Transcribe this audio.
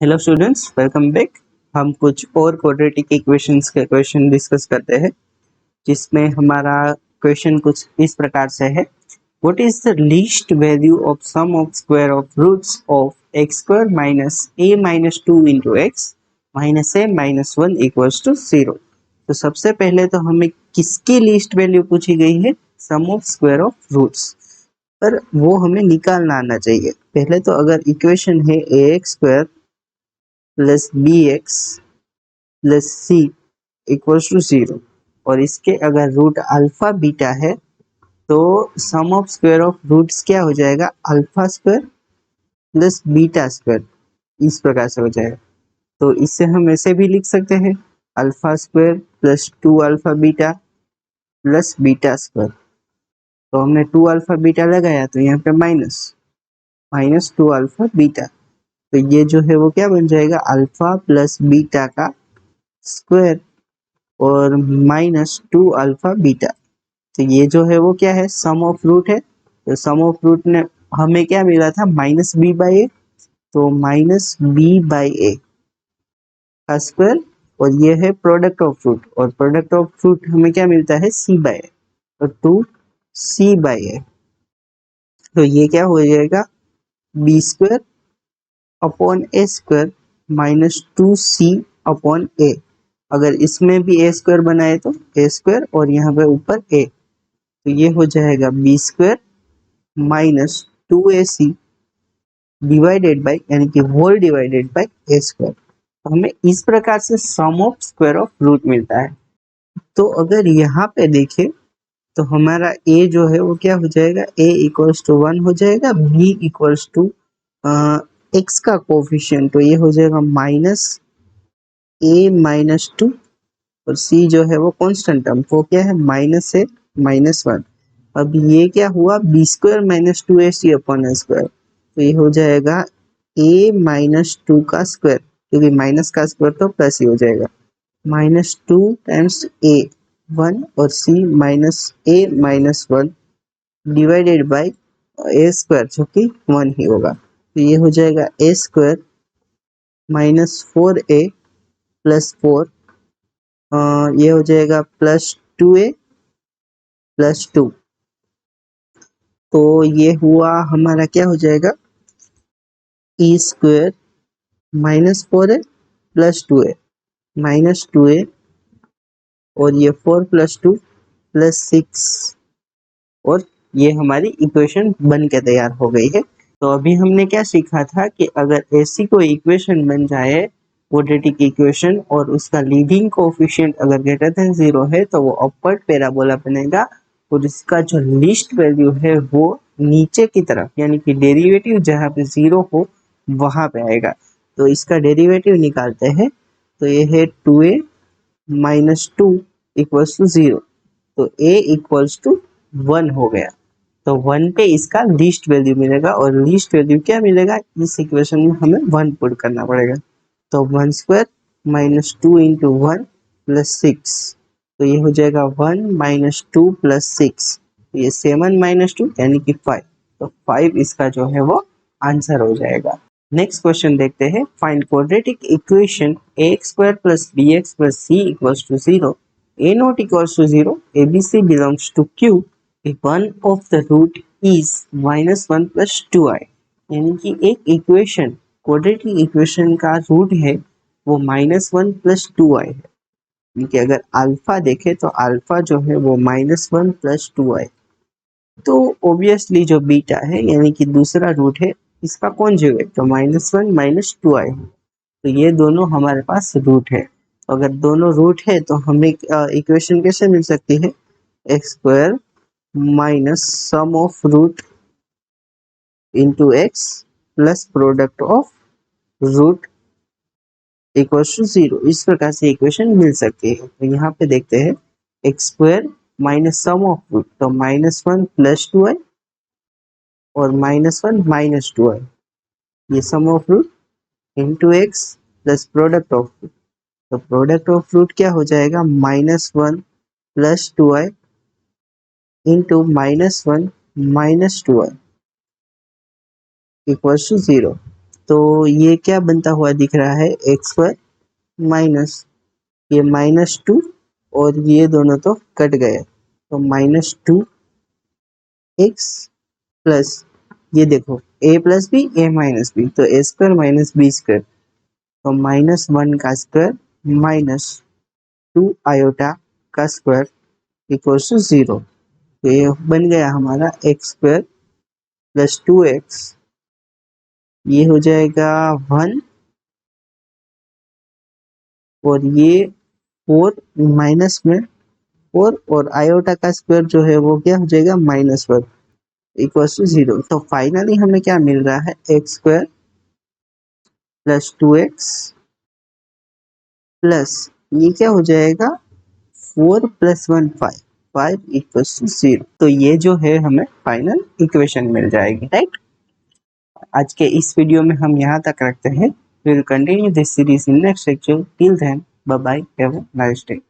Hello students, welcome back. हम कुछ और क्वाड्रेटिक इक्वेशंस के क्वेश्चन डिस्कस करते हैं, जिसमें हमारा क्वेश्चन कुछ इस प्रकार से है। What is the least value of sum of square of roots of x square minus a minus two into x minus a minus one equals to zero. तो सबसे पहले तो हमें किसकी लीस्ट वैल्यू पूछी गई है? सम ऑफ स्क्वायर ऑफ रूट्स, पर वो हमें निकालना आना चाहिए। पहले तो अगर इक्वेशन है a x square plus b x plus c equals to zero, और इसके अगर रूट अल्फा बीटा है तो sum of square of roots क्या हो जाएगा? Alpha square plus beta square, इस प्रकार से हो जाएगा। तो इससे हम ऐसे भी लिख सकते हैं, alpha square plus two alpha beta plus beta square. तो हमने टू अल्फा बीटा लगाया तो यहाँ पे minus minus two alpha beta, तो ये जो है वो क्या बन जाएगा? अल्फा प्लस बीटा का स्क्वायर और माइनस टू अल्फा बीटा। तो ये जो है वो क्या है? सम ऑफ रूट है। तो सम ऑफ रूट ने हमें क्या मिला था? माइनस बी बाई ए, तो माइनस बी बाई ए का स्क्वायर, और ये है प्रोडक्ट ऑफ रूट, और प्रोडक्ट ऑफ रूट हमें क्या मिलता है? सी बाई ए, तो टू सी बाई ए। तो ये क्या हो जाएगा? B square upon a square minus to C upon ए। अगर इसमें भी ए स्क्वायर बनाए तो ए स्क्वायर, और यहाँ पे ऊपर ए, तो ये हो जाएगा b square minus two a c divided by, यानी कि whole divided by a square. तो हमें इस प्रकार से sum of square of root मिलता है। तो अगर यहाँ पे देखें तो हमारा ए जो है वो क्या हो जाएगा? ए इक्वल्स टू वन हो जाएगा, बी इक्वल्स टू एक्स का कोफिशिएंट, तो ये हो जाएगा माइनस ए माइनस टू, और सी जो है वो कांस्टेंट टर्म, वो क्या है? Minus a minus one. अब ये क्या हुआ? B square minus two a c upon a square, तो ये हो जाएगा ए माइनस टू का स्क्वायर, क्योंकि माइनस का स्क्वायर तो प्लस ही हो जाएगा, minus two times a one, और c minus a minus one divided by a square, जो कि वन ही होगा। तो ये हो जाएगा a square minus four a plus four, ये हो जाएगा प्लस टू ए प्लस टू। तो ये हुआ हमारा, क्या हो जाएगा? E square minus four a plus two a minus two ए, और ये four plus two plus six, और ये हमारी इक्वेशन बन के तैयार हो गई है। तो अभी हमने क्या सीखा था कि अगर ऐसी कोई इक्वेशन बन जाए, क्वाड्रेटिक इक्वेशन, और उसका लीडिंग कोएफिशिएंट अगर ग्रेटर देन जीरो है तो वो अपवर्ड पैराबोला बनेगा, और इसका जो लीस्ट वैल्यू है वो नीचे की तरफ, यानी कि डेरिवेटिव जहाँ पे जीरो हो वहां पे आएगा। तो इसका डेरिवेटिव निकालते हैं, तो ये है two a minus two equals to zero, तो ए इक्वल्स टू वन हो गया। तो वन पे इसका लीस्ट वैल्यू मिलेगा, और लीस्ट वैल्यू क्या मिलेगा? इस इक्वेशन में हमें वन पुट करना पड़ेगा। तो one square minus two into one plus six, तो ये हो जाएगा one minus two plus six, ये सेवन माइनस टू यानी कि फाइव, तो फाइव इसका जो है वो आंसर हो जाएगा। नेक्स्ट क्वेश्चन देखते हैं। Find quadratic equation a x square plus b x plus c equals to zero, a not equals to zero, a b c belongs to Q, one of the root is minus one plus two i. यानी कि एक equation, quadratic equation का root है वो minus one plus two i है, यानी कि अगर अल्फा देखे तो अल्फा जो है वो माइनस वन प्लस टू आई। तो ऑब्वियसली जो बीटा है, यानी कि दूसरा रूट है, इसका कॉन्जुगेट तो minus one minus two i है। तो ये दोनों हमारे पास रूट है। अगर दोनों रूट है तो हमें इक्वेशन कैसे मिल सकती है? X square minus sum of root into x plus product of root equals to zero, इस प्रकार से इक्वेशन मिल सकती है। तो यहाँ पे देखते हैं, x square minus sum of root, तो minus one plus two i और minus one minus two i, ये sum of root into x plus product of root, तो प्रोडक्ट ऑफ रूट क्या हो जाएगा? Minus one plus two i into minus one minus two i equals to zero. तो ये क्या बनता हुआ दिख रहा है, एक्स स्क्वायर माइनस ये -2 और ये दोनों तो कट गए, तो -2x प्लस ये देखो a plus b a minus b, तो a square minus b square, तो -1 का स्क्वायर -2 आयोटा का स्क्वायर इक्वल्स टू 0। तो ये बन गया हमारा एक्स स्क्वायर प्लस 2x, ये हो जाएगा 1 और ये 4 माइनस में 4 और आयोटा का स्क्वायर जो है वो क्या हो जाएगा -1 इक्वल्स टू 0। तो फाइनली हमें क्या मिल रहा है, x square plus 2x plus ये क्या हो जाएगा 4 प्लस 1 5, 5 इक्वल्स टू 0। तो ये जो है हमें फाइनल इक्वेशन मिल जाएगी, राइट। आज के इस वीडियो में हम यहाँ तक रखते हैं। We will continue this series in next lecture. Till then, bye bye. Have a nice day.